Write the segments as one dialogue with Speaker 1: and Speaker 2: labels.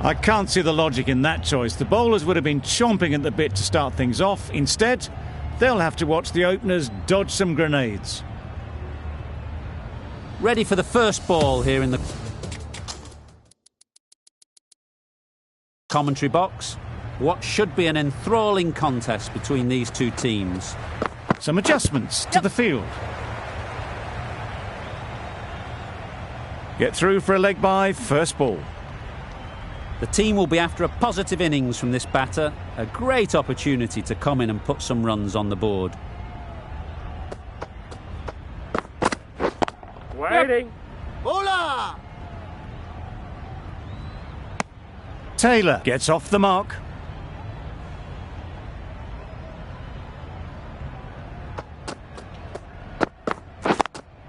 Speaker 1: I can't see the logic in that choice. The bowlers would have been chomping at the bit to start things off. Instead, they'll have to watch the openers dodge some grenades.
Speaker 2: Ready for the first ball here in the commentary box. What should be an enthralling contest between these two teams.
Speaker 1: Some adjustments to the field. Get through for a leg bye, first ball.
Speaker 2: The team will be after a positive innings from this batter. A great opportunity to come in and put some runs on the board.
Speaker 3: Waiting.
Speaker 4: Bowler!
Speaker 1: Taylor gets off the mark.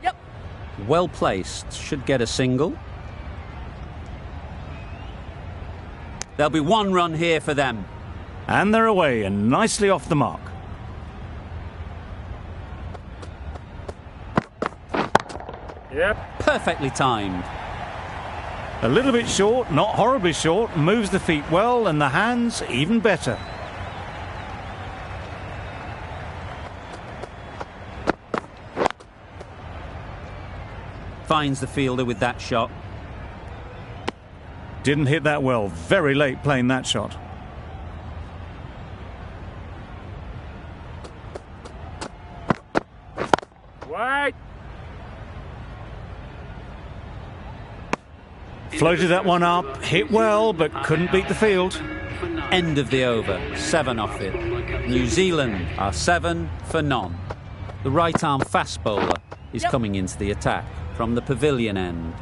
Speaker 4: Yep.
Speaker 2: Well placed. Should get a single. There'll be one run here for them.
Speaker 1: And they're away and nicely off the mark.
Speaker 3: Yep.
Speaker 2: Perfectly timed.
Speaker 1: A little bit short, not horribly short, moves the feet well and the hands even better.
Speaker 2: Finds the fielder with that shot.
Speaker 1: Didn't hit that well, very late playing that shot.
Speaker 3: Wait.
Speaker 1: Floated that one up, hit well, but couldn't beat the field.
Speaker 2: End of the over, 7 off it. New Zealand are 7 for none. The right-arm fast bowler is coming into the attack from the pavilion end.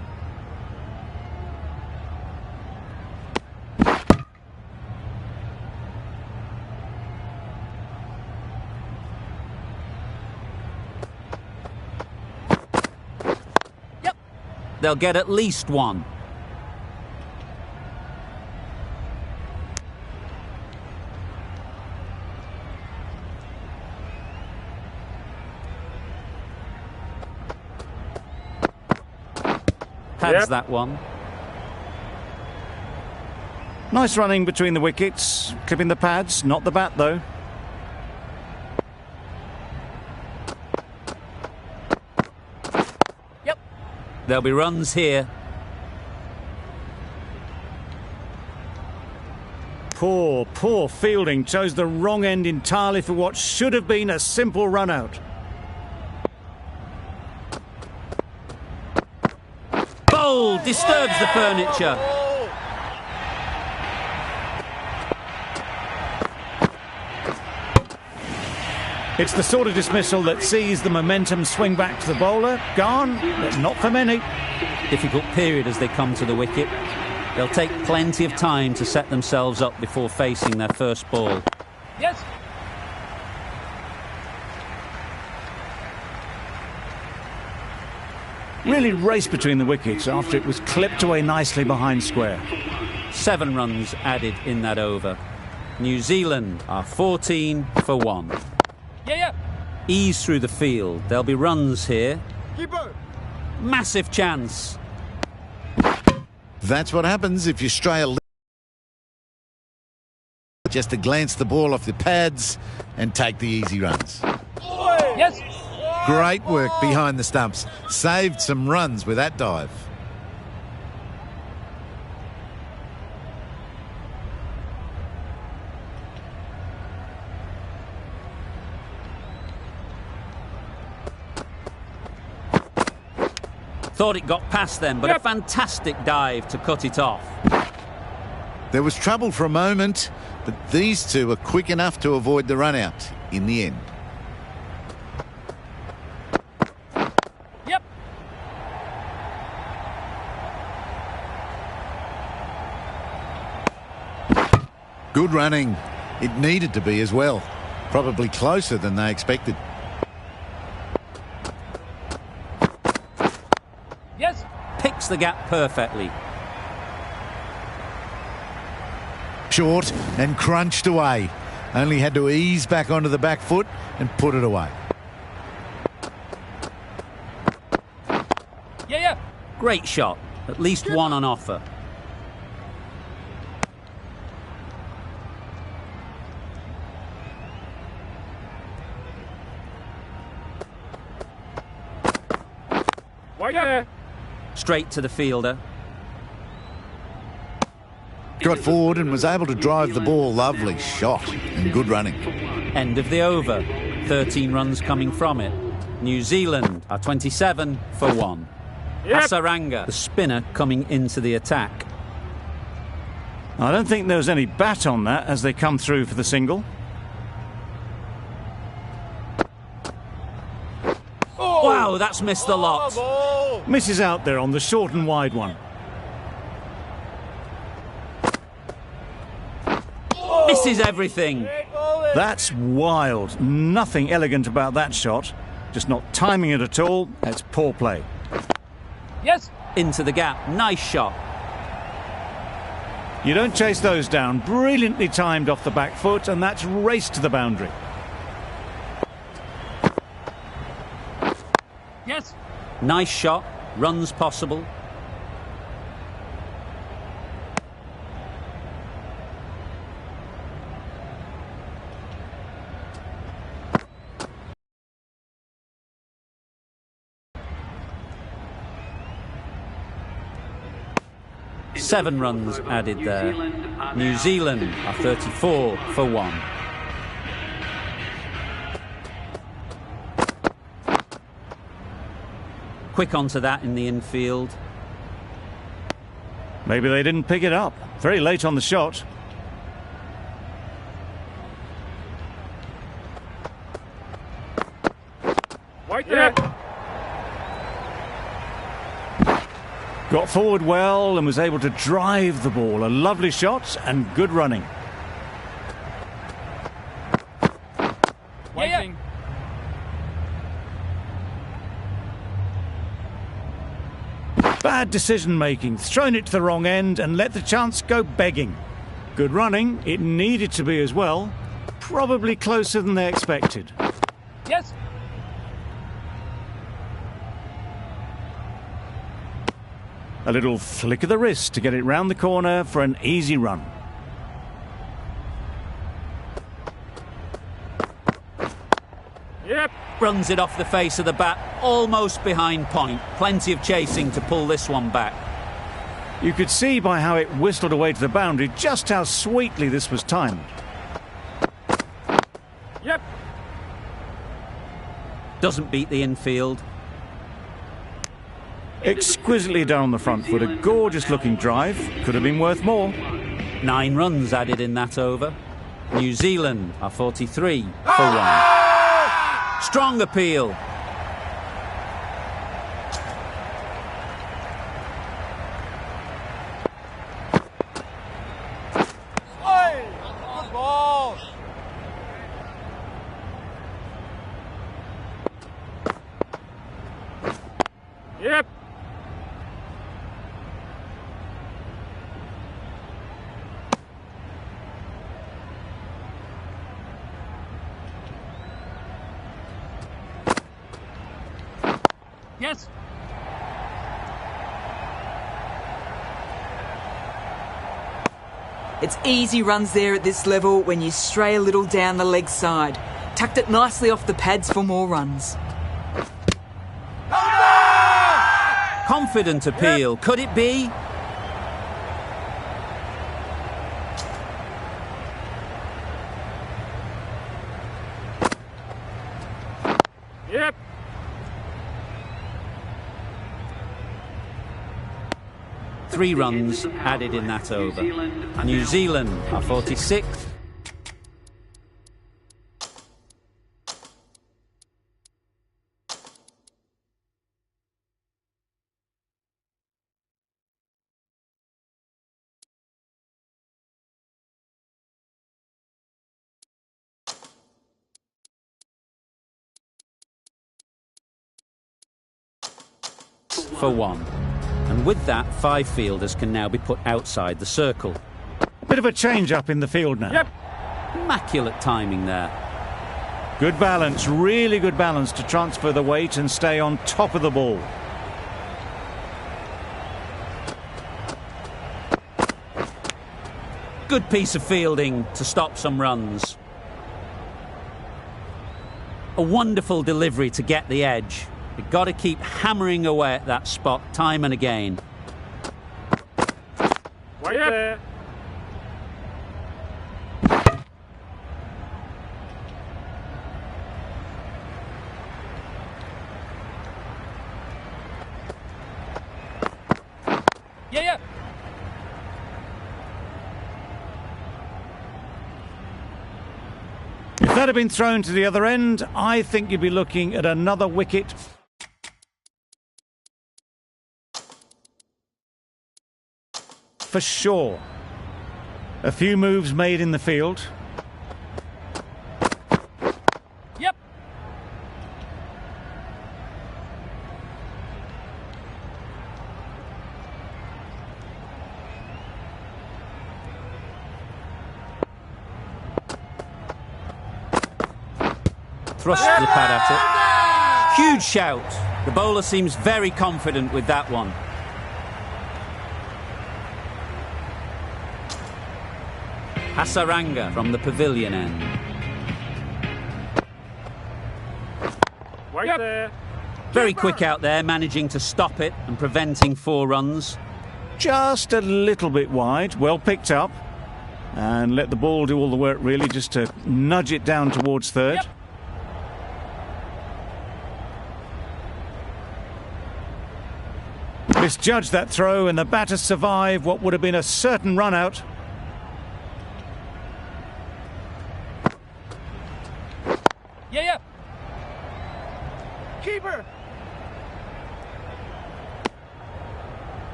Speaker 2: They'll get at least one. Pads that one.
Speaker 1: Nice running between the wickets, clipping the pads, not the bat though.
Speaker 2: There'll be runs here.
Speaker 1: Poor fielding. Chose the wrong end entirely for what should have been a simple run out.
Speaker 2: Bowl disturbs the furniture.
Speaker 1: It's the sort of dismissal that sees the momentum swing back to the bowler. Gone, but not for many.
Speaker 2: Difficult period as they come to the wicket. They'll take plenty of time to set themselves up before facing their first ball.
Speaker 3: Yes.
Speaker 1: Really raced between the wickets after it was clipped away nicely behind square.
Speaker 2: 7 runs added in that over. New Zealand are 14 for 1.
Speaker 3: Yeah.
Speaker 2: Ease through the field. There'll be runs here.
Speaker 4: Keeper.
Speaker 2: Massive chance.
Speaker 5: That's what happens if you stray a little. Just to glance the ball off the pads and take the easy runs.
Speaker 3: Yes.
Speaker 5: Great work behind the stumps. Saved some runs with that dive.
Speaker 2: Thought it got past them, but a fantastic dive to cut it off.
Speaker 5: There was trouble for a moment, but these two were quick enough to avoid the run out in the end.
Speaker 3: Yep.
Speaker 5: Good running. It needed to be as well. Probably closer than they expected.
Speaker 3: Yes.
Speaker 2: Picks the gap perfectly.
Speaker 5: Short and crunched away. Only had to ease back onto the back foot and put it away.
Speaker 3: Yeah.
Speaker 2: Great shot. At least one on offer.
Speaker 3: Right there.
Speaker 2: Straight to the fielder.
Speaker 5: Got forward and was able to drive the ball. Lovely shot and good running.
Speaker 2: End of the over. 13 runs coming from it. New Zealand are 27 for 1.
Speaker 3: Yep.
Speaker 2: Hasaranga, the spinner, coming into the attack.
Speaker 1: I don't think there was any bat on that as they come through for the single.
Speaker 2: Wow, that's missed the lot.
Speaker 1: Misses out there on the short and wide one.
Speaker 2: Misses everything.
Speaker 1: That's wild. Nothing elegant about that shot. Just not timing it at all. It's poor play.
Speaker 3: Yes.
Speaker 2: Into the gap. Nice shot.
Speaker 1: You don't chase those down. Brilliantly timed off the back foot, and that's raced to the boundary.
Speaker 3: Yes.
Speaker 2: Nice shot. Runs possible. Seven runs added there. New Zealand are 34 for 1. Quick onto that in the infield.
Speaker 1: Maybe they didn't pick it up. Very late on the shot.
Speaker 3: Right there.
Speaker 1: Got forward well and was able to drive the ball. A lovely shot and good running.
Speaker 3: Waiting.
Speaker 1: Bad decision making. Thrown it to the wrong end and let the chance go begging. Good running. It needed to be as well. Probably closer than they expected.
Speaker 3: Yes.
Speaker 1: A little flick of the wrist to get it round the corner for an easy run.
Speaker 3: Yep.
Speaker 2: Runs it off the face of the bat, almost behind point. Plenty of chasing to pull this one back.
Speaker 1: You could see by how it whistled away to the boundary just how sweetly this was timed.
Speaker 3: Yep.
Speaker 2: Doesn't beat the infield.
Speaker 1: Exquisitely done on the front foot. A gorgeous looking drive. Could have been worth more.
Speaker 2: 9 runs added in that over. New Zealand are 43 for 1. Strong appeal.
Speaker 4: Good ball.
Speaker 3: Yep. Yes.
Speaker 6: It's easy runs there at this level when you stray a little down the leg side. Tucked it nicely off the pads for more runs.
Speaker 2: Confident appeal. Could it be?
Speaker 3: Yep.
Speaker 2: Three runs added in that over. New Zealand are 46 for 1. And with that, 5 fielders can now be put outside the circle.
Speaker 1: Bit of a change up in the field now.
Speaker 3: Yep.
Speaker 2: Immaculate timing there.
Speaker 1: Good balance, really good balance to transfer the weight and stay on top of the ball.
Speaker 2: Good piece of fielding to stop some runs. A wonderful delivery to get the edge. You've got to keep hammering away at that spot time and again.
Speaker 3: Right there. Yeah.
Speaker 1: If that had been thrown to the other end, I think you'd be looking at another wicket. For sure. A few moves made in the field.
Speaker 3: Yep.
Speaker 2: Thrust the pad at it. Huge shout. The bowler seems very confident with that one. Hasaranga from the pavilion end.
Speaker 3: Right there.
Speaker 2: Very quick out there, managing to stop it and preventing 4 runs.
Speaker 1: Just a little bit wide, well picked up. And let the ball do all the work really, just to nudge it down towards third.
Speaker 3: Yep.
Speaker 1: Misjudged that throw and the batter survived what would have been a certain run out.
Speaker 3: Yeah.
Speaker 4: Keeper.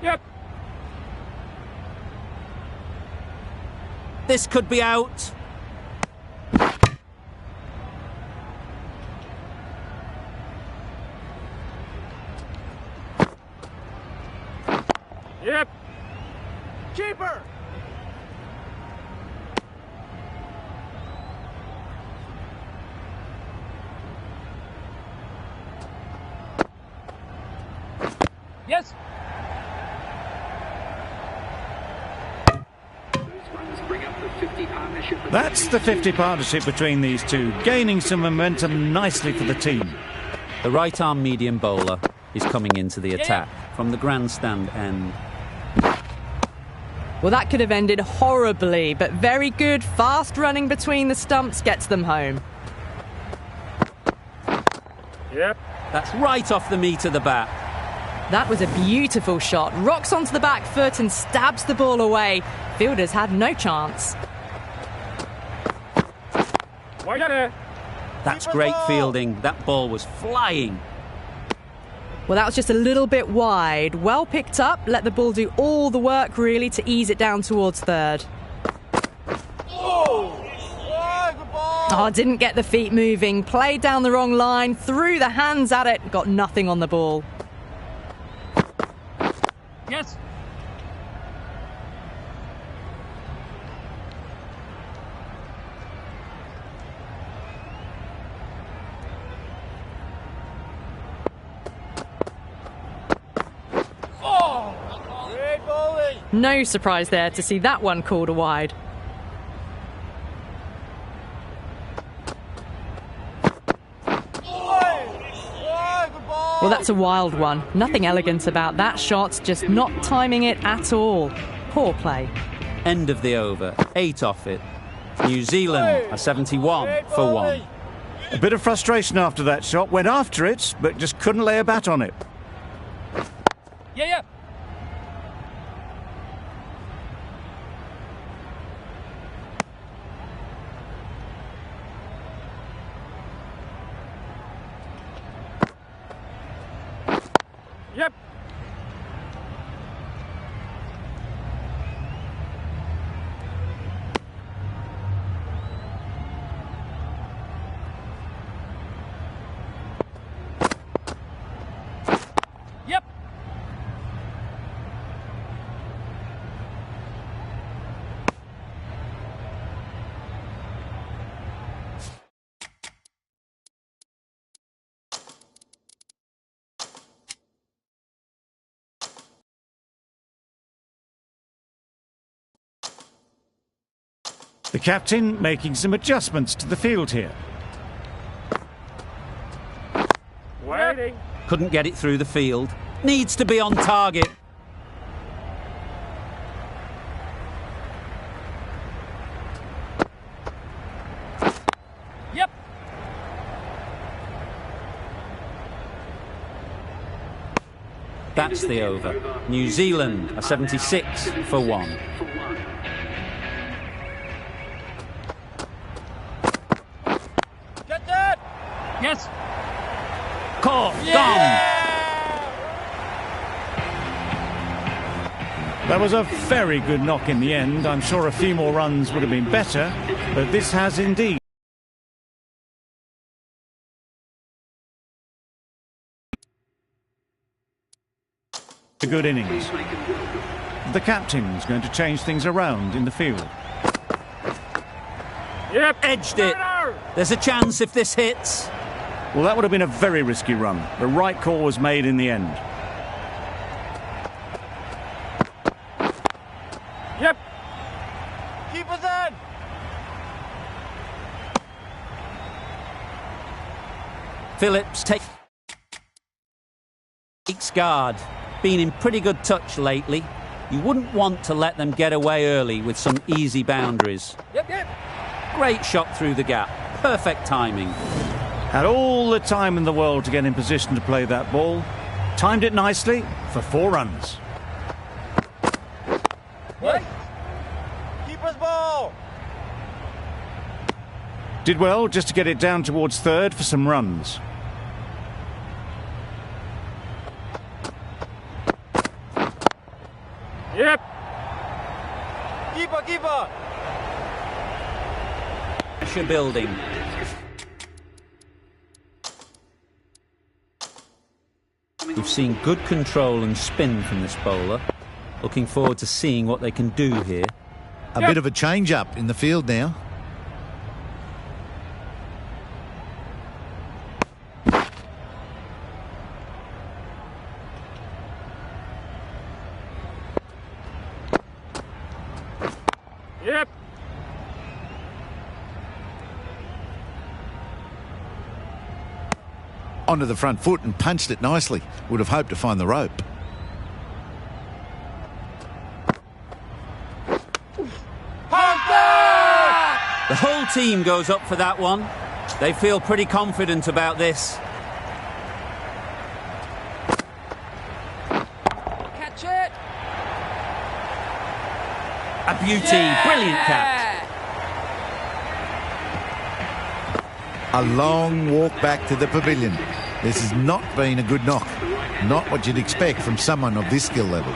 Speaker 3: Yep.
Speaker 2: This could be out.
Speaker 3: Yep.
Speaker 4: Keeper.
Speaker 3: Yes.
Speaker 1: That's the 50 partnership between these two, gaining some momentum nicely for the team.
Speaker 2: The right-arm medium bowler is coming into the attack from the grandstand end.
Speaker 7: Well, that could have ended horribly, but very good, fast running between the stumps gets them home.
Speaker 3: Yep.
Speaker 2: That's right off the meat of the bat.
Speaker 7: That was a beautiful shot. Rocks onto the back foot and stabs the ball away. Fielders had no chance.
Speaker 3: Right there.
Speaker 2: That's great fielding. That ball was flying.
Speaker 7: Well, that was just a little bit wide. Well picked up, let the ball do all the work really to ease it down towards third.
Speaker 4: Oh, good ball.
Speaker 7: Oh, didn't get the feet moving. Played down the wrong line, threw the hands at it, got nothing on the ball.
Speaker 3: Yes.
Speaker 4: Great bowling.
Speaker 7: No surprise there to see that one called a wide.
Speaker 4: Good ball.
Speaker 7: Well, that's a wild one. Nothing elegant about that shot, just not timing it at all. Poor play.
Speaker 2: End of the over. 8 off it. New Zealand are 71 for 1.
Speaker 1: A bit of frustration after that shot, went after it, but just couldn't lay a bat on it.
Speaker 3: Yeah. Yep. Yep.
Speaker 1: The captain making some adjustments to the field here.
Speaker 3: Waiting.
Speaker 2: Couldn't get it through the field. Needs to be on target.
Speaker 3: Yep.
Speaker 2: That's the over. New Zealand are 76 for 1.
Speaker 4: Get that!
Speaker 3: Yes.
Speaker 2: Caught.
Speaker 1: That was a very good knock in the end. I'm sure a few more runs would have been better, but this has indeed a good innings. The captain's going to change things around in the field.
Speaker 3: Yep.
Speaker 2: Edged it. There's a chance if this hits.
Speaker 1: Well, that would have been a very risky run. The right call was made in the end.
Speaker 3: Yep.
Speaker 4: Keep us in!
Speaker 2: Phillips takes guard. Been in pretty good touch lately. You wouldn't want to let them get away early with some easy boundaries.
Speaker 3: Yep.
Speaker 2: Great shot through the gap. Perfect timing.
Speaker 1: Had all the time in the world to get in position to play that ball. Timed it nicely for 4 runs.
Speaker 4: Wait! Keep us ball!
Speaker 1: Did well just to get it down towards third for some runs.
Speaker 3: Yep.
Speaker 4: Keeper!
Speaker 2: Pressure building. We've seen good control and spin from this bowler. Looking forward to seeing what they can do here.
Speaker 5: A bit of a change-up in the field now.
Speaker 3: Yep.
Speaker 5: Onto the front foot and punched it nicely. Would have hoped to find the rope.
Speaker 2: The whole team goes up for that one. They feel pretty confident about this.
Speaker 6: Catch it.
Speaker 2: A beauty. Brilliant catch.
Speaker 5: A long walk back to the pavilion. This has not been a good knock. Not what you'd expect from someone of this skill level.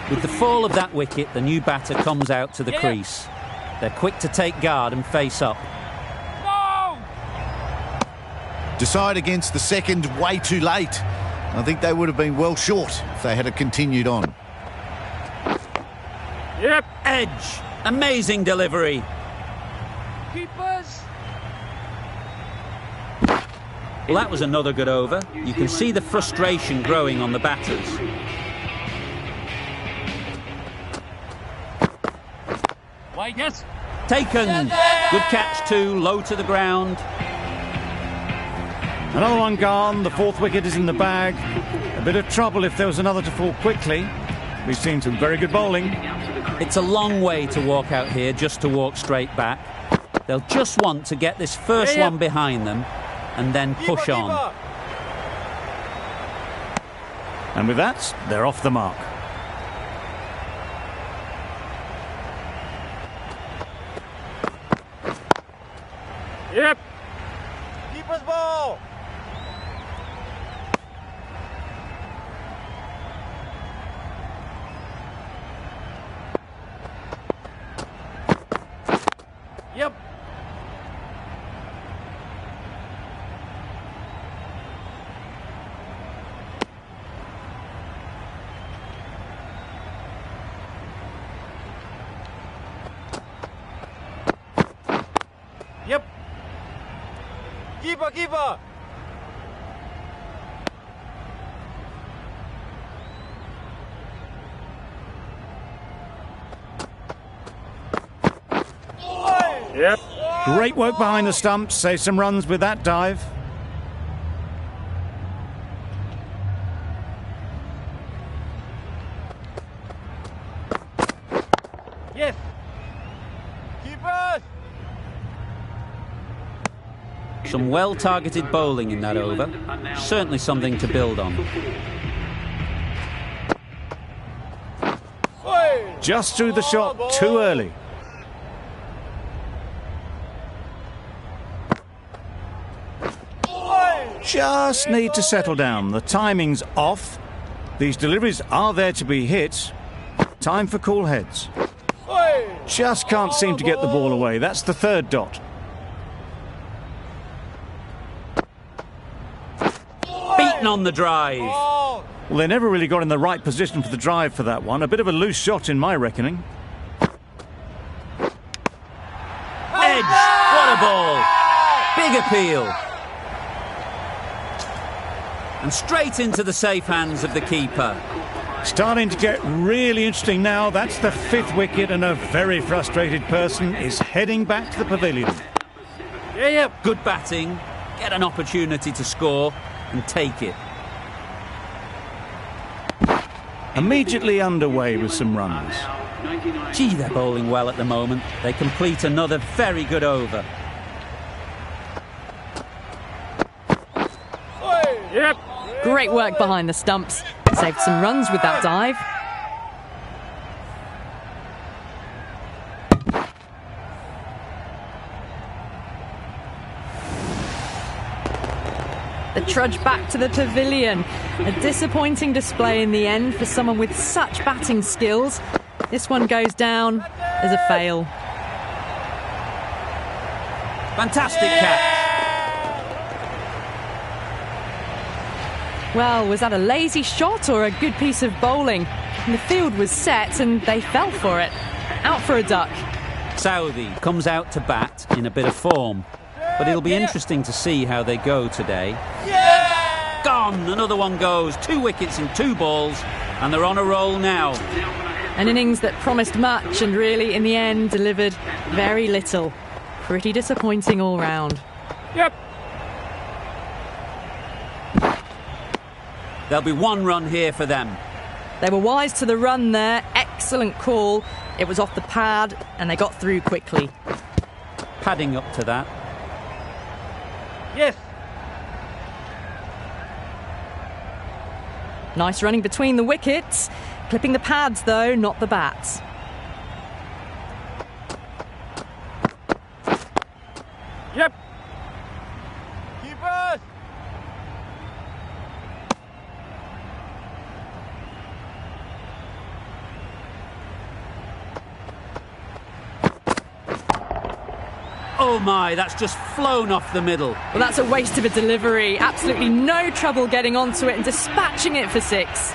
Speaker 2: With the fall of that wicket, the new batter comes out to the crease. They're quick to take guard and face up.
Speaker 3: No!
Speaker 5: Decide against the second way too late. I think they would have been well short if they had continued on.
Speaker 3: Yep.
Speaker 2: Edge. Amazing delivery.
Speaker 3: Keepers.
Speaker 2: Well, that was another good over. You can see the frustration growing on the batters.
Speaker 3: Wait, yes.
Speaker 2: Taken. Good catch too, low to the ground.
Speaker 1: Another one gone. The 4th wicket is in the bag. A bit of trouble if there was another to fall quickly. We've seen some very good bowling.
Speaker 2: It's a long way to walk out here just to walk straight back. They'll just want to get this first one behind them and then push on.
Speaker 1: And with that, they're off the mark.
Speaker 3: Yep.
Speaker 4: Keeper's ball!
Speaker 3: Yep.
Speaker 4: Yep. Keeper! Oi!
Speaker 3: Yep.
Speaker 1: Great work behind the stumps. Save some runs with that dive.
Speaker 4: Yes. Keepers.
Speaker 2: Some well-targeted bowling in that over. Certainly something to build on.
Speaker 1: Just threw the shot too early. Just need to settle down. The timing's off. These deliveries are there to be hit. Time for cool heads. Just can't seem to get the ball away. That's the third dot.
Speaker 2: Beaten on the drive.
Speaker 1: Well, they never really got in the right position for the drive for that one. A bit of a loose shot in my reckoning.
Speaker 2: Edge. What a ball. Big appeal. And straight into the safe hands of the keeper.
Speaker 1: Starting to get really interesting now. That's the fifth wicket, and a very frustrated person is heading back to the pavilion.
Speaker 3: Yep.
Speaker 2: Good batting. Get an opportunity to score and take it.
Speaker 1: Immediately underway with some runs.
Speaker 2: Gee, they're bowling well at the moment. They complete another very good over.
Speaker 3: Yep.
Speaker 7: Great work behind the stumps. Saved some runs with that dive. The trudge back to the pavilion. A disappointing display in the end for someone with such batting skills. This one goes down as a fail.
Speaker 2: Fantastic catch.
Speaker 7: Well, was that a lazy shot or a good piece of bowling? And the field was set and they fell for it. Out for a duck.
Speaker 2: Saudi comes out to bat in a bit of form. But it'll be interesting to see how they go today. Gone! Another one goes. 2 wickets in 2 balls. And they're on a roll now.
Speaker 7: An innings that promised much and really, in the end, delivered very little. Pretty disappointing all round.
Speaker 3: Yep.
Speaker 2: There'll be 1 run here for them.
Speaker 7: They were wise to the run there. Excellent call. It was off the pad and they got through quickly.
Speaker 2: Padding up to that.
Speaker 4: Yes.
Speaker 7: Nice running between the wickets. Clipping the pads, though, not the bats.
Speaker 3: Yep.
Speaker 4: Keepers.
Speaker 2: Oh my, that's just flown off the middle.
Speaker 7: Well, that's a waste of a delivery. Absolutely no trouble getting onto it and dispatching it for 6.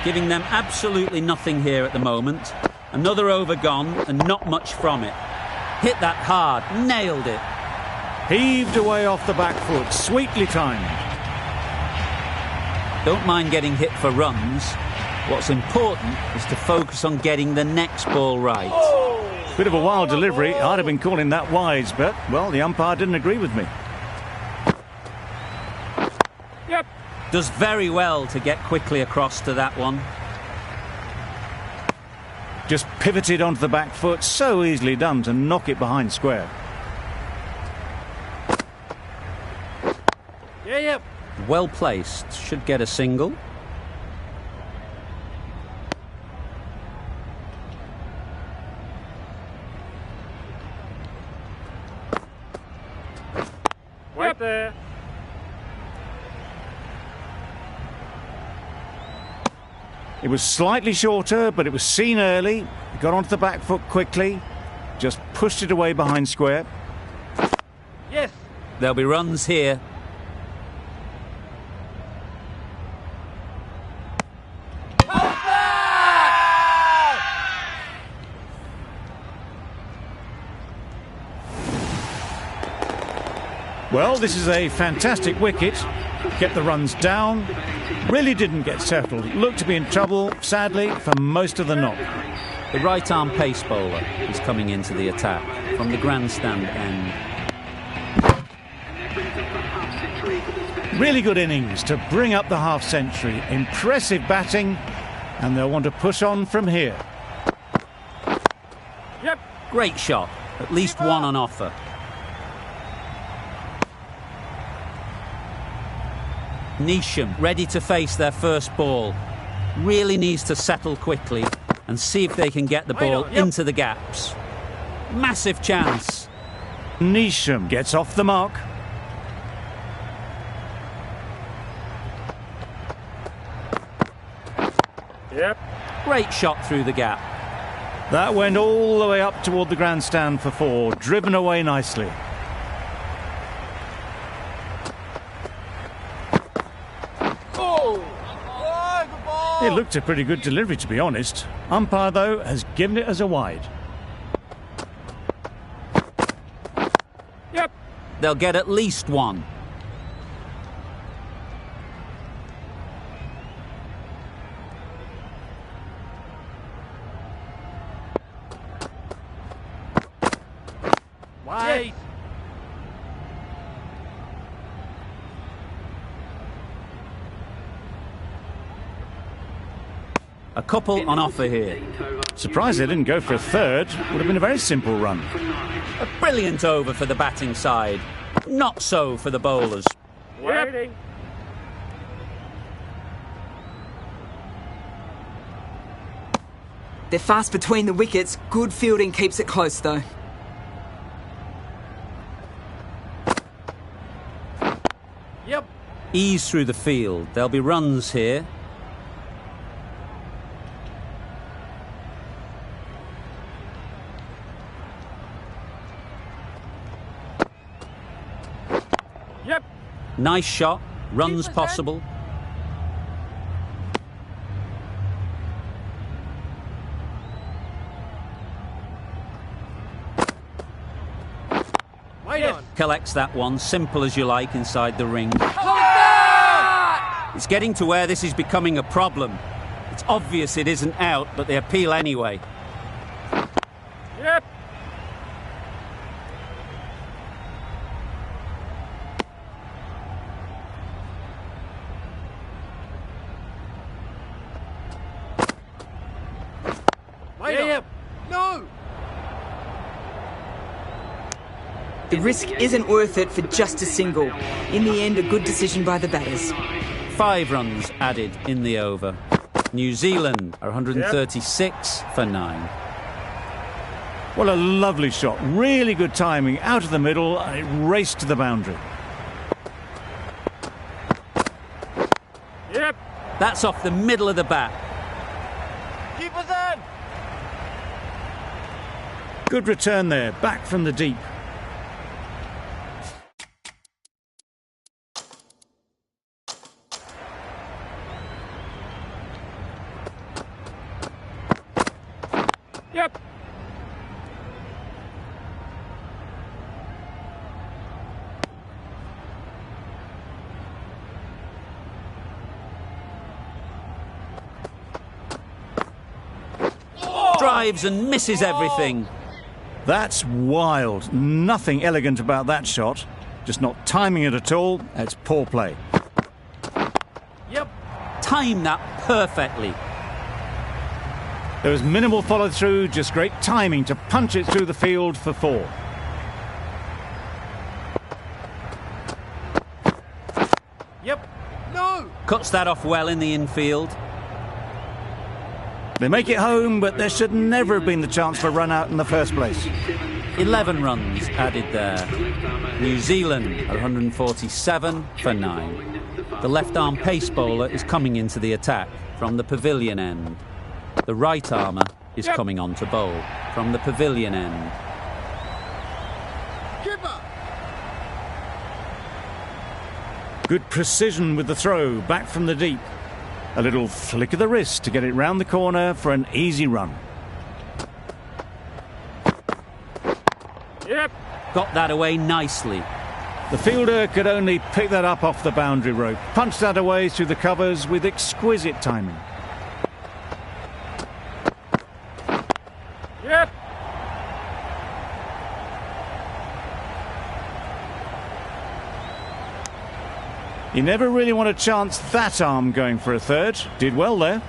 Speaker 2: Giving them absolutely nothing here at the moment. Another over gone and not much from it. Hit that hard, nailed it.
Speaker 1: Heaved away off the back foot, sweetly timed.
Speaker 2: Don't mind getting hit for runs. What's important is to focus on getting the next ball right.
Speaker 1: Bit of a wild delivery. I'd have been calling that wise, but, well, the umpire didn't agree with me.
Speaker 3: Yep.
Speaker 2: Does very well to get quickly across to that one.
Speaker 1: Just pivoted onto the back foot. So easily done to knock it behind square.
Speaker 3: Yep.
Speaker 2: Well placed. Should get a single.
Speaker 3: Right there.
Speaker 1: It was slightly shorter, but it was seen early. Got onto the back foot quickly. Just pushed it away behind square.
Speaker 4: Yes.
Speaker 2: There'll be runs here.
Speaker 1: Well, this is a fantastic wicket. Kept the runs down. Really didn't get settled. Looked to be in trouble, sadly, for most of the knock.
Speaker 2: The right-arm pace bowler is coming into the attack from the grandstand end.
Speaker 1: Really good innings to bring up the half-century. Impressive batting, and they'll want to push on from here.
Speaker 3: Yep.
Speaker 2: Great shot. At least one on offer. Neesham ready to face their first ball. Really needs to settle quickly and see if they can get the ball into the gaps. Massive chance.
Speaker 1: Neesham gets off the mark.
Speaker 3: Yep.
Speaker 2: Great shot through the gap.
Speaker 1: That went all the way up toward the grandstand for 4, driven away nicely. It looked a pretty good delivery, to be honest. Umpire, though, has given it as a wide.
Speaker 3: Yep.
Speaker 2: They'll get at least one.
Speaker 4: Wait.
Speaker 2: A couple on offer here.
Speaker 1: Surprised they didn't go for a third. Would have been a very simple run.
Speaker 2: A brilliant over for the batting side. Not so for the bowlers.
Speaker 3: Waiting.
Speaker 6: They're fast between the wickets. Good fielding keeps it close, though.
Speaker 4: Yep.
Speaker 2: Ease through the field. There'll be runs here.
Speaker 3: Yep.
Speaker 2: Nice shot. Runs possible.
Speaker 4: Wait on.
Speaker 2: Collects that one. Simple as you like inside the ring. It's getting to where this is becoming a problem. It's obvious it isn't out, but they appeal anyway.
Speaker 3: Yep.
Speaker 4: Wait on. No.
Speaker 6: The risk isn't worth it for just a single. In the end, a good decision by the batters.
Speaker 2: 5 runs added in the over. New Zealand are 136 for 9.
Speaker 1: Well, a lovely shot. Really good timing. Out of the middle, and it raced to the boundary.
Speaker 3: Yep.
Speaker 2: That's off the middle of the bat.
Speaker 4: Keep us in.
Speaker 1: Good return there, back from the deep.
Speaker 3: Yep.
Speaker 2: Drives and misses everything.
Speaker 1: That's wild. Nothing elegant about that shot. Just not timing it at all. It's poor play.
Speaker 4: Yep.
Speaker 2: Timed that perfectly.
Speaker 1: There was minimal follow-through, just great timing to punch it through the field for 4.
Speaker 4: Yep. No.
Speaker 2: Cuts that off well in the infield.
Speaker 1: They make it home, but there should never have been the chance for a run out in the first place.
Speaker 2: 11 runs added there. New Zealand are 147 for 9. The left-arm pace bowler is coming into the attack from the pavilion end. The right armour is coming on to bowl from the pavilion end.
Speaker 4: Keeper.
Speaker 1: Good precision with the throw, back from the deep. A little flick of the wrist to get it round the corner for an easy run.
Speaker 3: Yep.
Speaker 2: Got that away nicely.
Speaker 1: The fielder could only pick that up off the boundary rope. Punched that away through the covers with exquisite timing.
Speaker 3: Yep.
Speaker 1: You never really want to chance that arm going for a third. Did well there.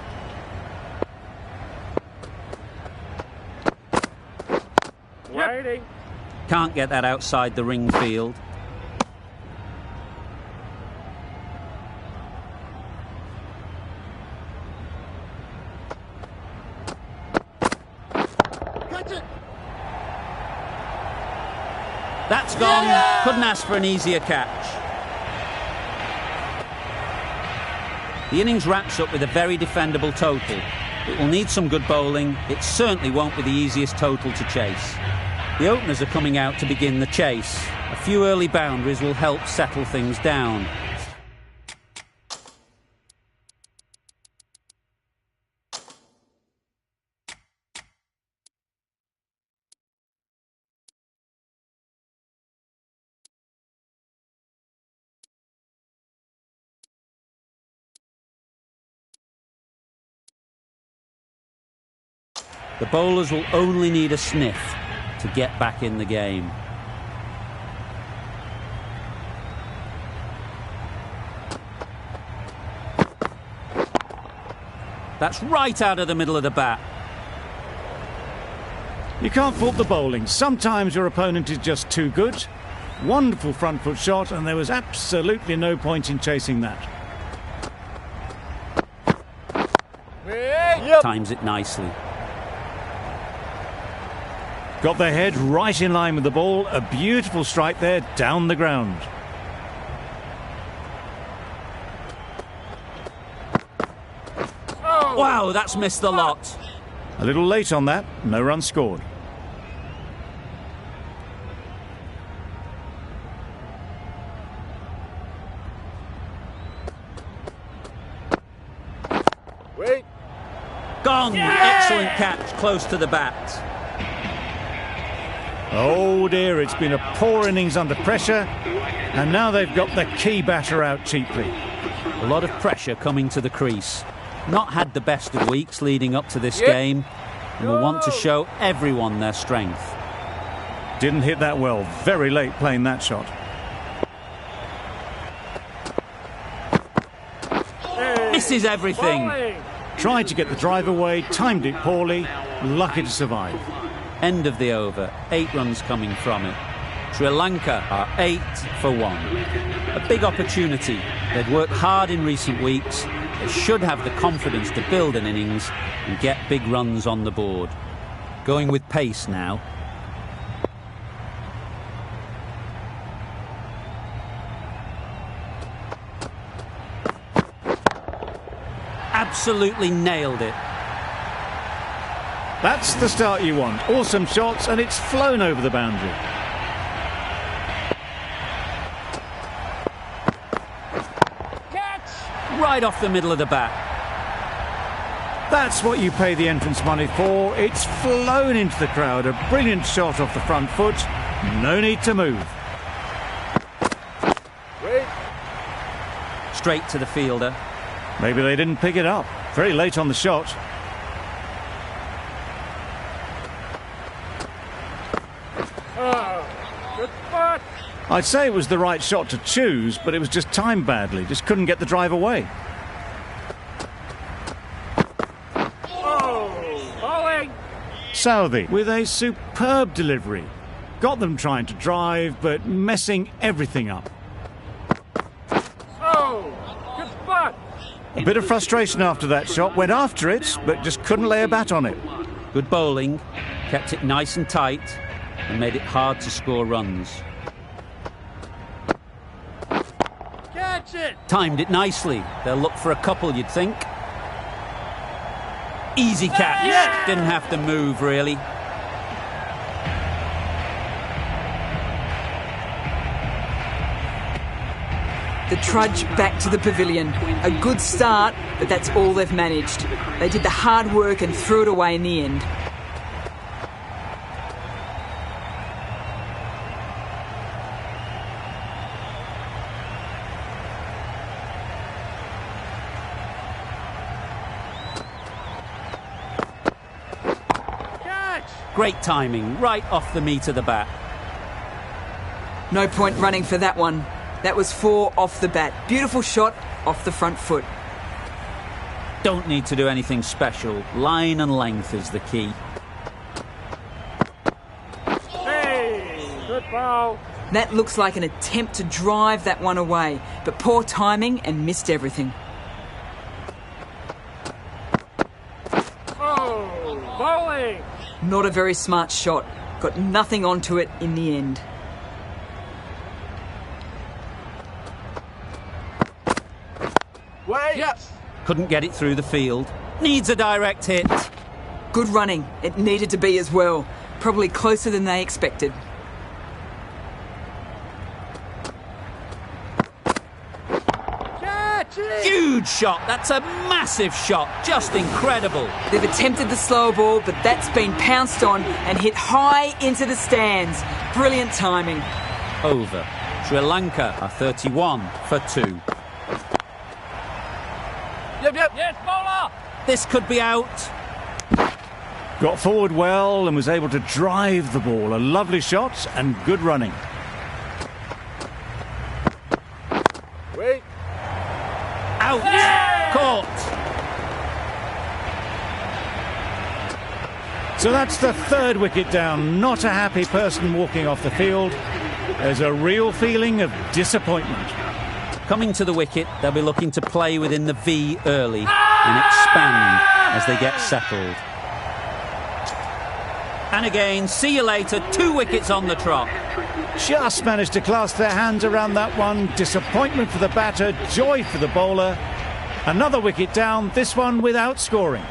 Speaker 3: Waiting.
Speaker 2: Can't get that outside the ring field.
Speaker 4: Catch it!
Speaker 2: That's gone. Couldn't ask for an easier catch. The innings wraps up with a very defendable total. It will need some good bowling. It certainly won't be the easiest total to chase. The openers are coming out to begin the chase. A few early boundaries will help settle things down. The bowlers will only need a sniff to get back in the game. That's right out of the middle of the bat.
Speaker 1: You can't fault the bowling. Sometimes your opponent is just too good. Wonderful front foot shot, and there was absolutely no point in chasing that.
Speaker 4: Yep.
Speaker 2: Times it nicely.
Speaker 1: Got their head right in line with the ball. A beautiful strike there, down the ground.
Speaker 2: Wow, that's missed the lot.
Speaker 1: A little late on that, no run scored.
Speaker 4: Wait.
Speaker 2: Gone. Excellent catch, close to the bat.
Speaker 1: Oh dear, it's been a poor innings under pressure, and now they've got the key batter out cheaply.
Speaker 2: A lot of pressure coming to the crease. Not had the best of weeks leading up to this game, and will want to show everyone their strength.
Speaker 1: Didn't hit that well, very late playing that shot.
Speaker 2: Misses everything.
Speaker 3: Bowling.
Speaker 1: Tried to get the drive away, timed it poorly, lucky to survive.
Speaker 2: End of the over. 8 runs coming from it. Sri Lanka are 8 for 1. A big opportunity. They'd worked hard in recent weeks. They should have the confidence to build an innings and get big runs on the board. Going with pace now. Absolutely nailed it.
Speaker 1: That's the start you want. Awesome shots, and it's flown over the boundary.
Speaker 3: Catch.
Speaker 2: Right off the middle of the bat.
Speaker 1: That's what you pay the entrance money for. It's flown into the crowd. A brilliant shot off the front foot. No need to move.
Speaker 4: Wait.
Speaker 2: Straight to the fielder.
Speaker 1: Maybe they didn't pick it up. Very late on the shot.
Speaker 3: Good spot.
Speaker 1: I'd say it was the right shot to choose, but it was just timed badly. Just couldn't get the drive away.
Speaker 3: Bowling.
Speaker 1: Southey with a superb delivery. Got them trying to drive, but messing everything up.
Speaker 3: Good spot.
Speaker 1: A bit of frustration after that shot. Went after it, but just couldn't lay a bat on it.
Speaker 2: Good bowling. Kept it nice and tight and made it hard to score runs.
Speaker 4: Catch it.
Speaker 2: Timed it nicely. They'll look for a couple, you'd think. Easy catch. Didn't have to move, really.
Speaker 6: The trudge back to the pavilion. A good start, but that's all they've managed. They did the hard work and threw it away in the end.
Speaker 2: Great timing, right off the meat of the bat.
Speaker 6: No point running for that one. That was 4 off the bat. Beautiful shot off the front foot.
Speaker 2: Don't need to do anything special. Line and length is the key.
Speaker 3: Hey, good ball.
Speaker 6: That looks like an attempt to drive that one away, but poor timing and missed everything.
Speaker 3: Oh, bowling.
Speaker 6: Not a very smart shot. Got nothing onto it in the end.
Speaker 4: Wait! Yes!
Speaker 2: Couldn't get it through the field. Needs a direct hit.
Speaker 6: Good running. It needed to be as well. Probably closer than they expected.
Speaker 4: Catch it!
Speaker 2: Huge shot. That's a massive shot. Just incredible.
Speaker 6: They've attempted the slow ball, but that's been pounced on and hit high into the stands. Brilliant timing.
Speaker 2: Over. Sri Lanka are 31 for 2.
Speaker 4: Yep.
Speaker 3: Yes, bowler.
Speaker 2: This could be out.
Speaker 1: Got forward well and was able to drive the ball. A lovely shot and good running.
Speaker 4: Wait!
Speaker 2: Out. Caught.
Speaker 1: So that's the 3rd wicket down. Not a happy person walking off the field. There's a real feeling of disappointment.
Speaker 2: Coming to the wicket, they'll be looking to play within the V early and expand as they get settled. And again, see you later, 2 wickets on the trot.
Speaker 1: Just managed to clasp their hands around that one. Disappointment for the batter, joy for the bowler. Another wicket down, this one without scoring.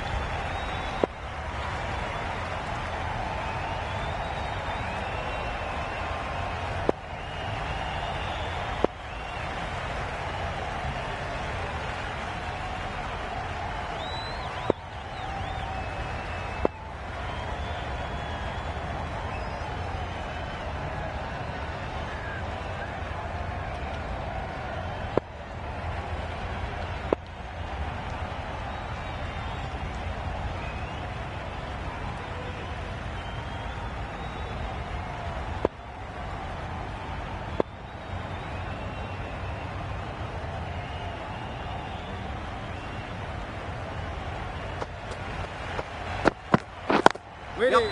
Speaker 4: Waiting!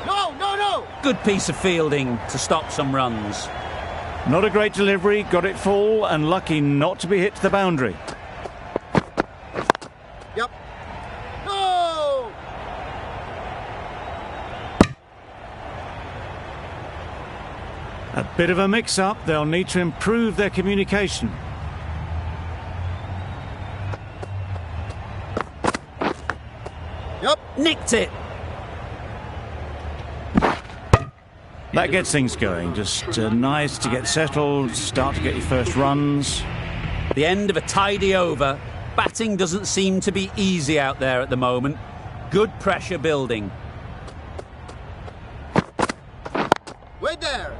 Speaker 4: No!
Speaker 2: Good piece of fielding to stop some runs.
Speaker 1: Not a great delivery, got it full and lucky not to be hit to the boundary.
Speaker 4: Yep. No!
Speaker 1: A bit of a mix-up, they'll need to improve their communication.
Speaker 4: Yep.
Speaker 2: Nicked it.
Speaker 1: That gets things going. Just nice to get settled, start to get your first runs.
Speaker 2: The end of a tidy over. Batting doesn't seem to be easy out there at the moment. Good pressure building.
Speaker 4: Wait there!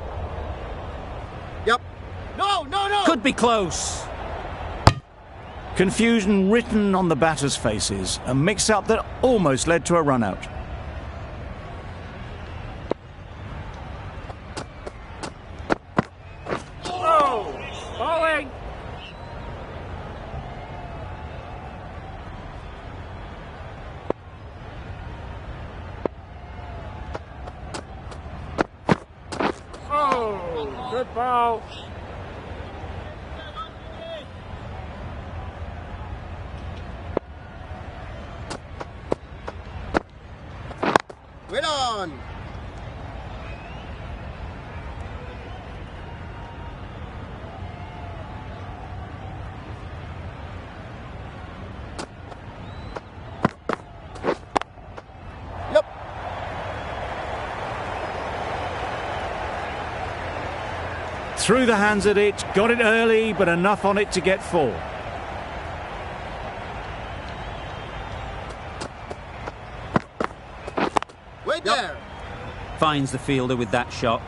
Speaker 4: Yep. No!
Speaker 2: Could be close.
Speaker 1: Confusion written on the batters' faces. A mix-up that almost led to a run-out.
Speaker 3: Oh, bowling. Oh, good ball.
Speaker 4: Wait on! Yep.
Speaker 1: Through the hands at it, got it early, but enough on it to get 4.
Speaker 4: Wait there!
Speaker 2: Finds the fielder with that shot.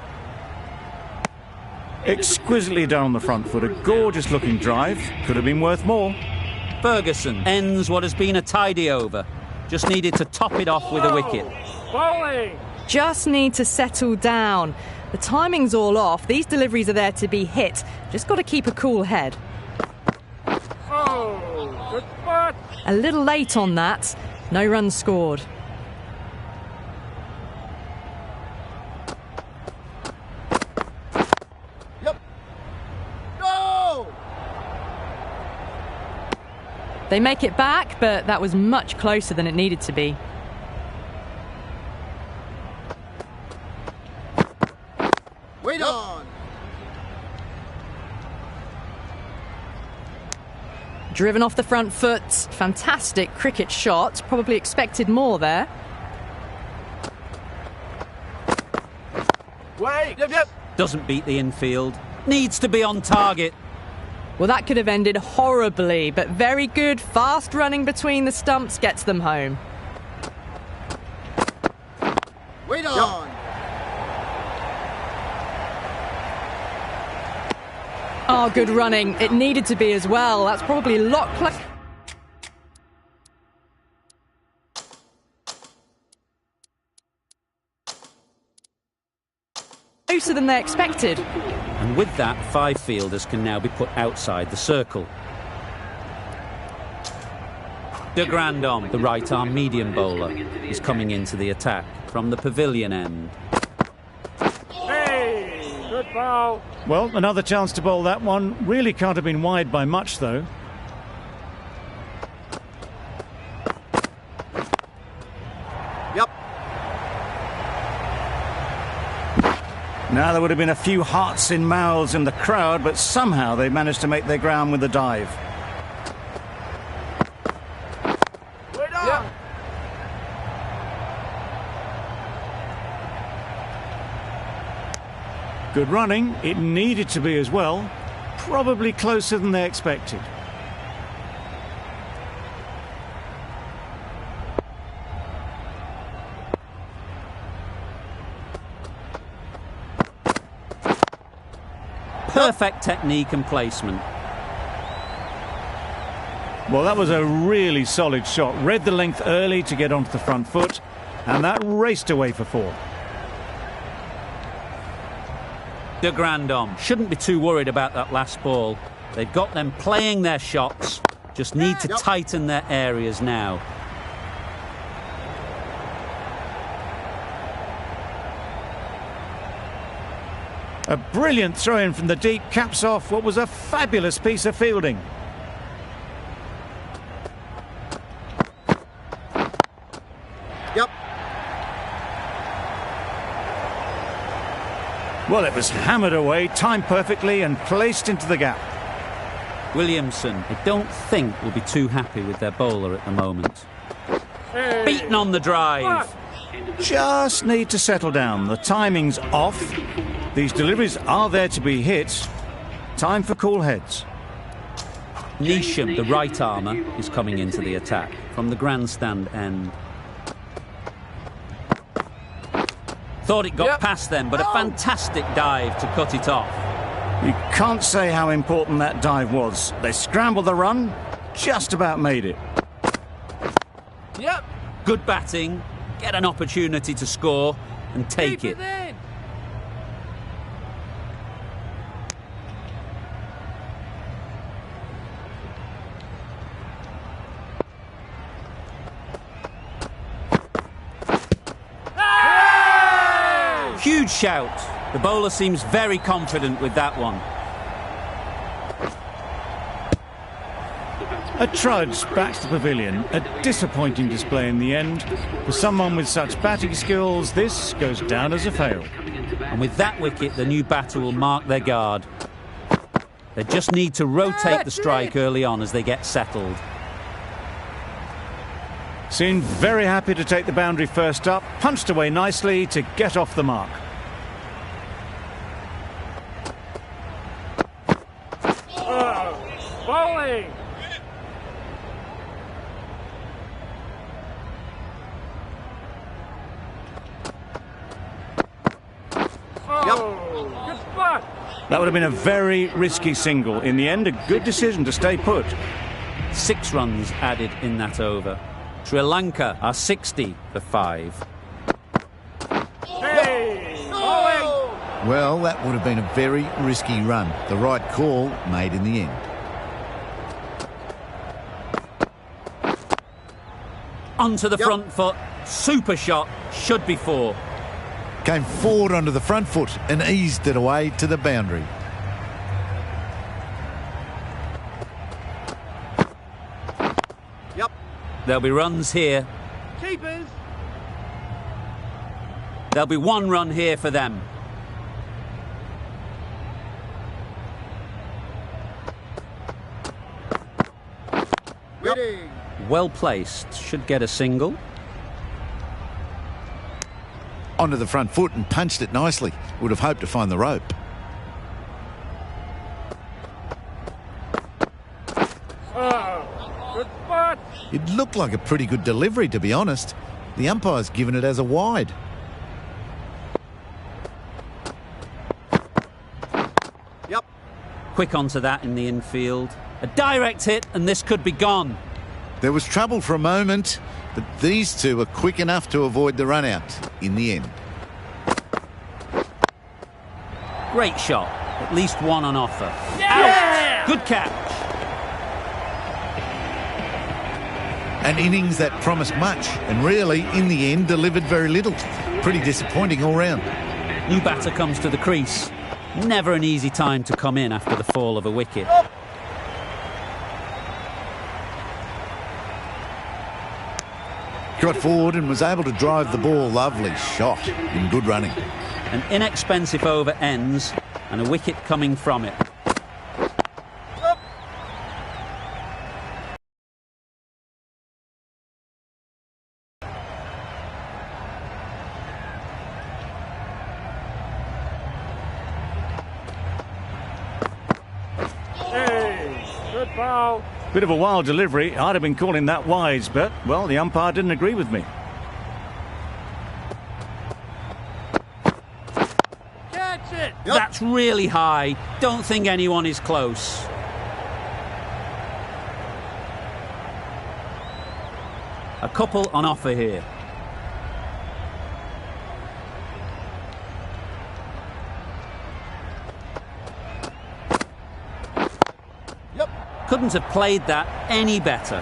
Speaker 1: Exquisitely done on the front foot. A gorgeous looking drive. Could have been worth more.
Speaker 2: Ferguson ends what has been a tidy over. Just needed to top it off with a wicket.
Speaker 3: Bowling.
Speaker 7: just need to settle down. The timing's all off. These deliveries are there to be hit. Just got to keep a cool head.
Speaker 3: Oh, good spot.
Speaker 7: A little late on that. No runs scored.
Speaker 4: Yep. No!
Speaker 7: They make it back, but that was much closer than it needed to be.
Speaker 4: Wait on!
Speaker 7: Driven off the front foot. Fantastic cricket shot. Probably expected more there.
Speaker 4: Wait! Yep.
Speaker 2: Doesn't beat the infield. Needs to be on target.
Speaker 7: Well, that could have ended horribly, but very good. Fast running between the stumps gets them home.
Speaker 4: Wait on!
Speaker 7: Oh, good running. It needed to be as well. That's probably a lot closer than they expected.
Speaker 2: And with that, 5 fielders can now be put outside the circle. De Grandhomme, the right-arm medium bowler, is coming into the attack from the pavilion end.
Speaker 3: Hey, good ball.
Speaker 1: Well, another chance to bowl that one. Really can't have been wide by much, though.
Speaker 4: Yep.
Speaker 1: Now, there would have been a few hearts in mouths in the crowd, but somehow they managed to make their ground with the dive.
Speaker 4: Wait on! Yep.
Speaker 1: Good running. It needed to be as well. Probably closer than they expected.
Speaker 2: Perfect technique and placement.
Speaker 1: Well, that was a really solid shot. Read the length early to get onto the front foot, and that raced away for 4.
Speaker 2: De Grandhomme shouldn't be too worried about that last ball. They've got them playing their shots. Just need to tighten their areas now.
Speaker 1: A brilliant throw-in from the deep caps off what was a fabulous piece of fielding.
Speaker 4: Yep.
Speaker 1: Well, it was hammered away, timed perfectly and placed into the gap.
Speaker 2: Williamson, I don't think, will be too happy with their bowler at the moment.
Speaker 3: Hey.
Speaker 2: Beaten on the drive.
Speaker 1: Just need to settle down. The timing's off. These deliveries are there to be hit. Time for cool heads.
Speaker 2: Neesham, the right armour, is coming into the attack from the grandstand end. Thought it got past them, but a fantastic dive to cut it off.
Speaker 1: You can't say how important that dive was. They scrambled the run, just about made it.
Speaker 2: Yep. Good batting, get an opportunity to score and take it. Huge shout. The bowler seems very confident with that one.
Speaker 1: A trudge back to the pavilion. A disappointing display in the end. For someone with such batting skills, this goes down as a fail.
Speaker 2: And with that wicket, the new batter will mark their guard. They just need to rotate the strike early on as they get settled.
Speaker 1: Seemed very happy to take the boundary first up, punched away nicely to get off the mark.
Speaker 3: Bowling. Oh, good spot.
Speaker 1: That would have been a very risky single. In the end, a good decision to stay put.
Speaker 2: 6 runs added in that over. Sri Lanka are 60 for 5.
Speaker 5: Well, that would have been a very risky run. The right call made in the end.
Speaker 2: Onto the front foot. Super shot. Should be 4.
Speaker 5: Came forward onto the front foot and eased it away to the boundary.
Speaker 4: Yep.
Speaker 2: There'll be runs here.
Speaker 4: Keepers.
Speaker 2: There'll be 1 run here for them.
Speaker 4: Waiting.
Speaker 2: Well placed. Should get a single.
Speaker 5: Onto the front foot and punched it nicely. Would have hoped to find the rope.
Speaker 3: Good spot.
Speaker 5: It looked like a pretty good delivery, to be honest. The umpire's given it as a wide.
Speaker 4: Yep.
Speaker 2: Quick onto that in the infield. A direct hit, and this could be gone.
Speaker 5: There was trouble for a moment, but these two were quick enough to avoid the run-out in the end.
Speaker 2: Great shot. At least 1 on offer.
Speaker 3: Yeah!
Speaker 2: Out. Good catch.
Speaker 5: An innings that promised much and really, in the end, delivered very little. Pretty disappointing all round.
Speaker 2: New batter comes to the crease. Never an easy time to come in after the fall of a wicket.
Speaker 5: Got forward and was able to drive the ball. Lovely shot and good running.
Speaker 2: An inexpensive over ends and a wicket coming from it.
Speaker 3: Hey, good ball.
Speaker 1: Bit of a wild delivery. I'd have been calling that wise, but, well, the umpire didn't agree with me.
Speaker 3: Catch it.
Speaker 4: Yep.
Speaker 2: That's really high. Don't think anyone is close. A couple on offer here. Couldn't have played that any better.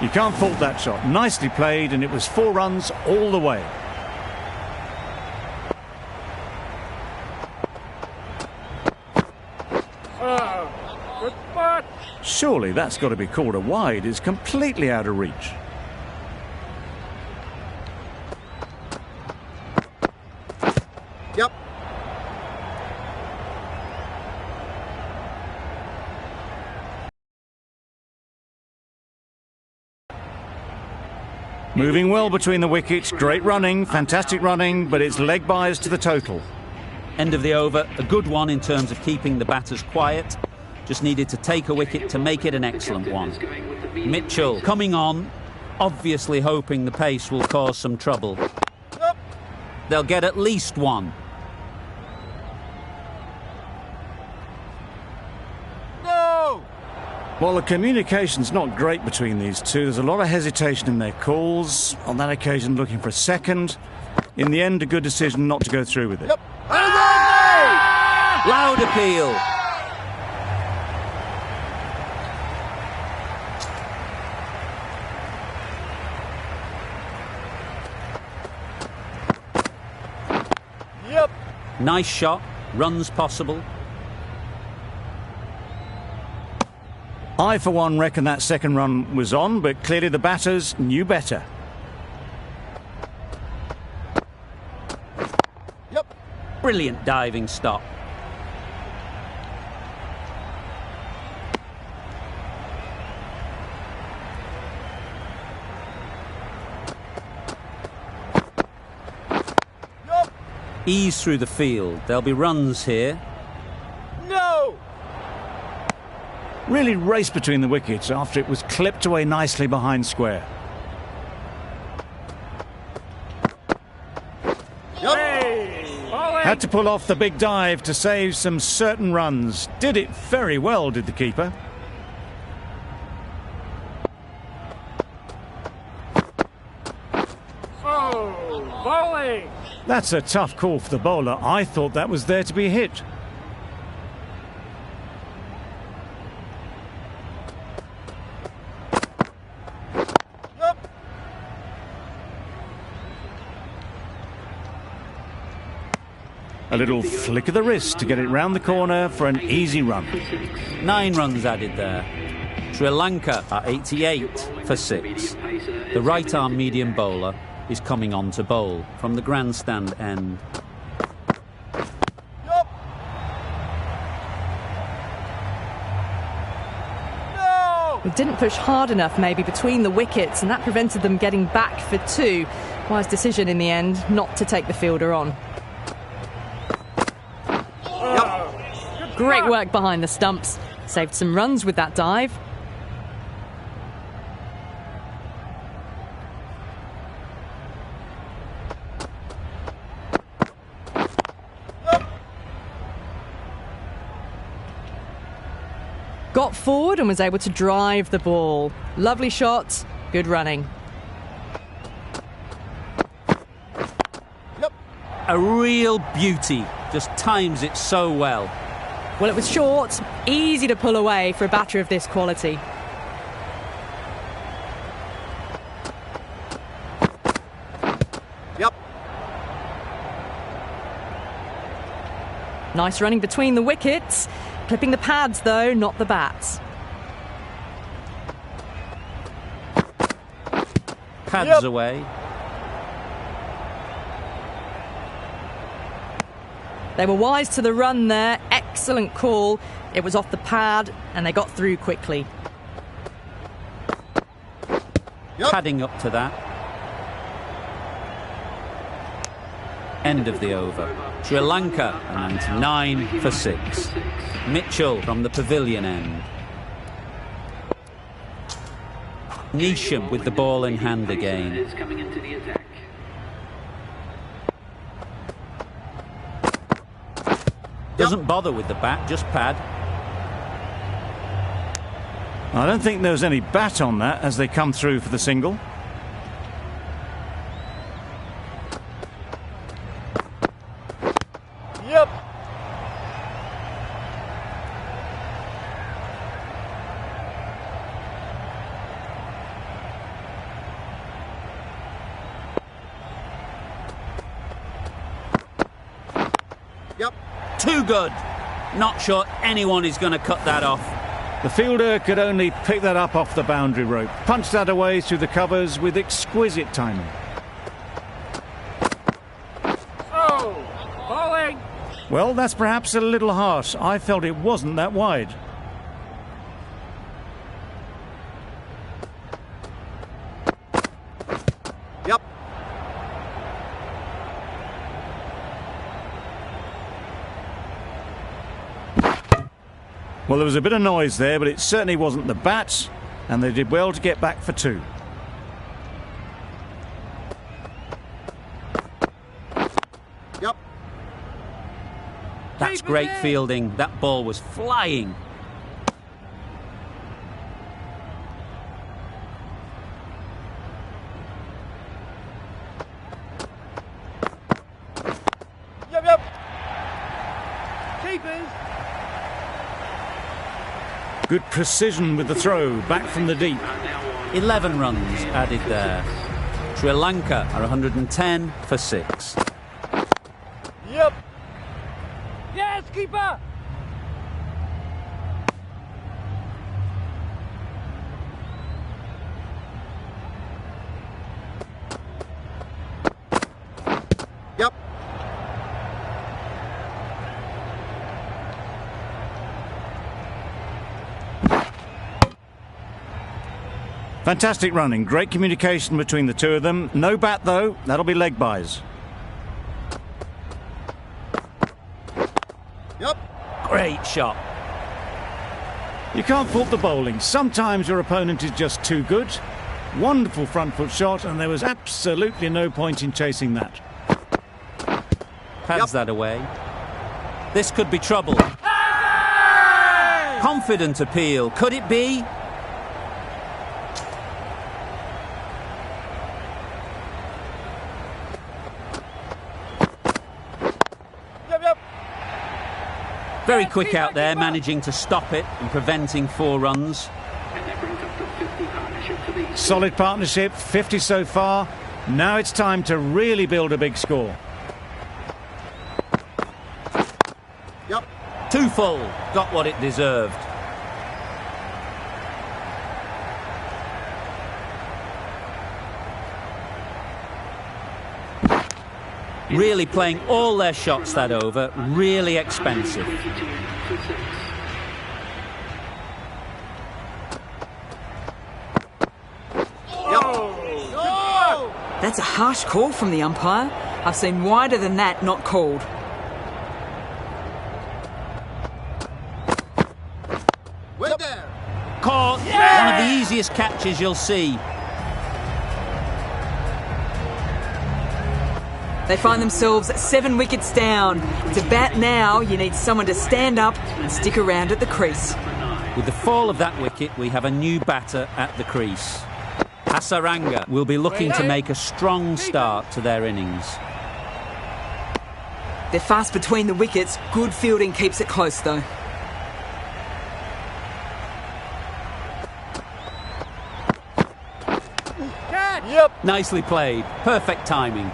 Speaker 1: You can't fault that shot. Nicely played, and it was 4 runs all the way.
Speaker 3: Good spot.
Speaker 1: Surely that's got to be called a wide. It's completely out of reach.
Speaker 4: Yep.
Speaker 1: Moving well between the wickets. Great running, fantastic running, but it's leg byes to the total.
Speaker 2: End of the over, a good one in terms of keeping the batters quiet. Just needed to take a wicket to make it an excellent one. Mitchell coming on, obviously hoping the pace will cause some trouble. They'll get at least 1.
Speaker 4: No!
Speaker 1: Well, the communication's not great between these two. There's a lot of hesitation in their calls. On that occasion, looking for a second. In the end, a good decision not to go through with it.
Speaker 4: Yep.
Speaker 2: Loud appeal.
Speaker 4: Yep.
Speaker 2: Nice shot. Runs possible.
Speaker 1: I, for one, reckon that second run was on, but clearly the batters knew better.
Speaker 4: Yep.
Speaker 2: Brilliant diving stop.
Speaker 4: Yep.
Speaker 2: Ease through the field. There'll be runs here.
Speaker 4: No!
Speaker 1: Really raced between the wickets after it was clipped away nicely behind square.
Speaker 4: Yep.
Speaker 3: Hey, bowling.
Speaker 1: Had to pull off the big dive to save some certain runs. Did it very well, did the keeper.
Speaker 3: Oh, bowling.
Speaker 1: That's a tough call for the bowler. I thought that was there to be hit.
Speaker 4: Yep.
Speaker 1: A little flick of the wrist to get it round the corner for an easy run.
Speaker 2: 9 runs added there. Sri Lanka are 88 for 6. The right-arm medium bowler is coming on to bowl from the grandstand end.
Speaker 4: Yep. No.
Speaker 7: He didn't push hard enough maybe between the wickets, and that prevented them getting back for 2. Wise decision in the end not to take the fielder on. Great work behind the stumps. Saved some runs with that dive. Got forward and was able to drive the ball. Lovely shot, good running.
Speaker 4: Yep.
Speaker 2: A real beauty, just times it so well.
Speaker 7: Well, it was short, easy to pull away for a batter of this quality.
Speaker 4: Yep.
Speaker 7: Nice running between the wickets. Clipping the pads, though, not the bats.
Speaker 2: Pads away.
Speaker 7: They were wise to the run there. Excellent call. It was off the pad, and they got through quickly.
Speaker 4: Yep.
Speaker 2: Padding up to that. End of the over. Sri Lanka are 99 for 6. Mitchell from the pavilion end. Neesham with the ball in hand again. Doesn't bother with the bat, just pad.
Speaker 1: I don't think there was any bat on that as they come through for the single.
Speaker 4: Yep. Yep.
Speaker 2: Too good. Not sure anyone is going to cut that off.
Speaker 1: The fielder could only pick that up off the boundary rope. Punched that away through the covers with exquisite timing.
Speaker 3: Oh, bowling.
Speaker 1: Well, that's perhaps a little harsh. I felt it wasn't that wide.
Speaker 4: Yep.
Speaker 1: Well, there was a bit of noise there, but it certainly wasn't the bats, and they did well to get back for 2.
Speaker 4: Yep.
Speaker 2: That's great fielding. That ball was flying.
Speaker 4: Yep. Yep. Keepers.
Speaker 1: Good precision with the throw, back from the deep.
Speaker 2: 11 runs added there. Sri Lanka are 110 for 6.
Speaker 4: Yep. Yes, keeper. Yep.
Speaker 1: Fantastic running, great communication between the two of them. No bat though, that'll be leg byes.
Speaker 4: Yep.
Speaker 2: Great shot.
Speaker 1: You can't fault the bowling. Sometimes your opponent is just too good. Wonderful front foot shot, and there was absolutely no point in chasing that.
Speaker 2: Pads that away. This could be trouble. Confident appeal. Could it be? Very quick out there, managing to stop it and preventing 4 runs.
Speaker 1: Solid partnership, 50 so far. Now it's time to really build a big score.
Speaker 4: Yep.
Speaker 2: 2 full, got what it deserved. Really playing all their shots that over, really expensive.
Speaker 6: That's a harsh call from the umpire. I've seen wider than that not called.
Speaker 4: Wait there.
Speaker 2: Caught, one of the easiest catches you'll see.
Speaker 6: They find themselves 7 wickets down. To bat now, you need someone to stand up and stick around at the crease.
Speaker 2: With the fall of that wicket, we have a new batter at the crease. Hasaranga will be looking to make a strong start to their innings.
Speaker 6: They're fast between the wickets. Good fielding keeps it close, though.
Speaker 4: Yep.
Speaker 2: Nicely played, perfect timing.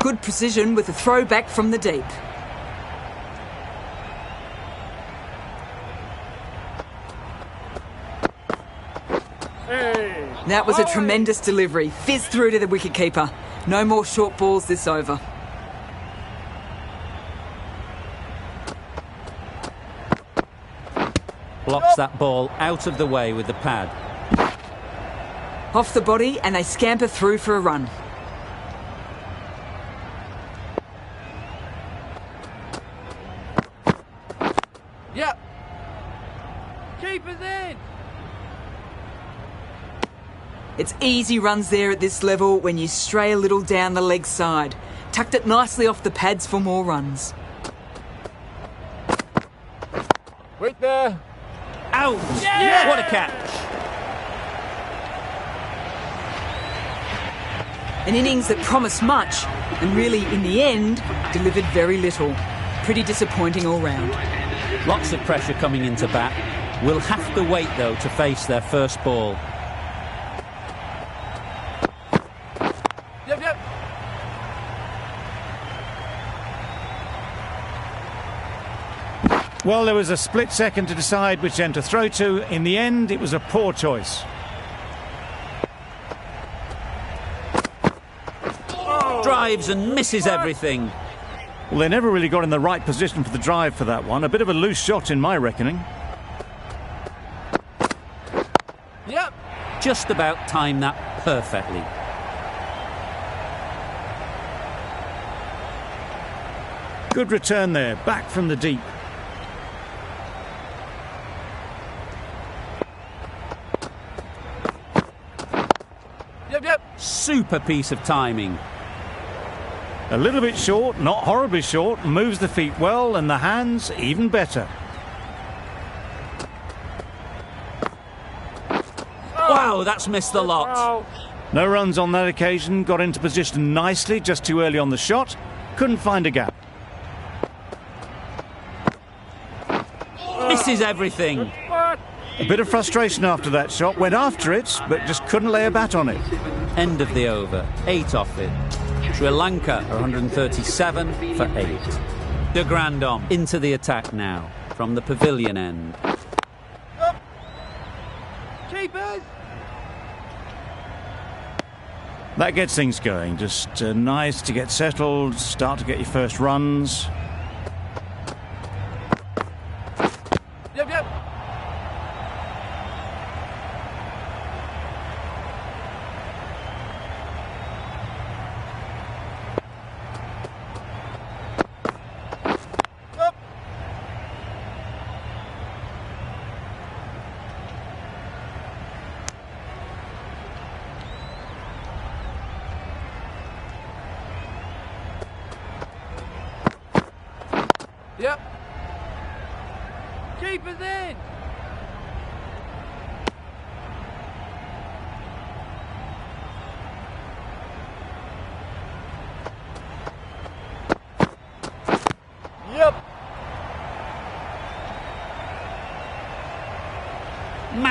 Speaker 6: Good precision with a throw back from the deep. That was a tremendous delivery. Fizzed through to the wicketkeeper. No more short balls this over.
Speaker 2: Blocks that ball out of the way with the pad.
Speaker 6: Off the body and they scamper through for a run.
Speaker 4: Yep. Keeper's in.
Speaker 6: It's easy runs there at this level when you stray a little down the leg side. Tucked it nicely off the pads for more runs.
Speaker 4: Wait there.
Speaker 2: Out!
Speaker 4: Yeah!
Speaker 2: What a catch!
Speaker 6: An innings that promised much and really, in the end, delivered very little. Pretty disappointing all round.
Speaker 2: Lots of pressure coming into bat. Will have to wait, though, to face their first ball.
Speaker 4: Yep.
Speaker 1: Well, there was a split second to decide which end to throw to. In the end, it was a poor choice.
Speaker 2: Drives and misses everything.
Speaker 1: Well, they never really got in the right position for the drive for that one. A bit of a loose shot in my reckoning.
Speaker 4: Yep.
Speaker 2: Just about timed that perfectly.
Speaker 1: Good return there, back from the deep.
Speaker 4: Yep.
Speaker 2: Super piece of timing.
Speaker 1: A little bit short, not horribly short, moves the feet well and the hands even better.
Speaker 2: Wow, that's missed the lot.
Speaker 1: No runs on that occasion, got into position nicely, just too early on the shot, couldn't find a gap.
Speaker 2: Misses everything.
Speaker 1: A bit of frustration after that shot, went after it, but just couldn't lay a bat on it.
Speaker 2: End of the over, 8 off it. Sri Lanka are 137 for 8. De Grandhomme into the attack now from the pavilion end.
Speaker 4: Keepers.
Speaker 1: That gets things going, just nice to get settled, start to get your first runs.
Speaker 4: Yep. Yep. Keeper's in.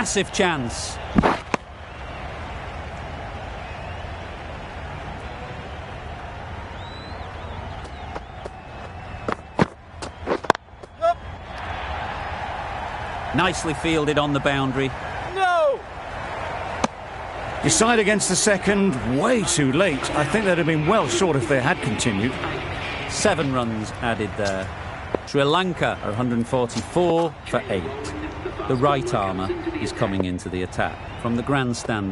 Speaker 2: Massive chance. Nicely fielded on the boundary.
Speaker 4: No!
Speaker 1: Decide against the second, way too late. I think they'd have been well short if they had continued.
Speaker 2: 7 runs added there. Sri Lanka are 144 for 8. The right armour is coming into the attack from the grandstand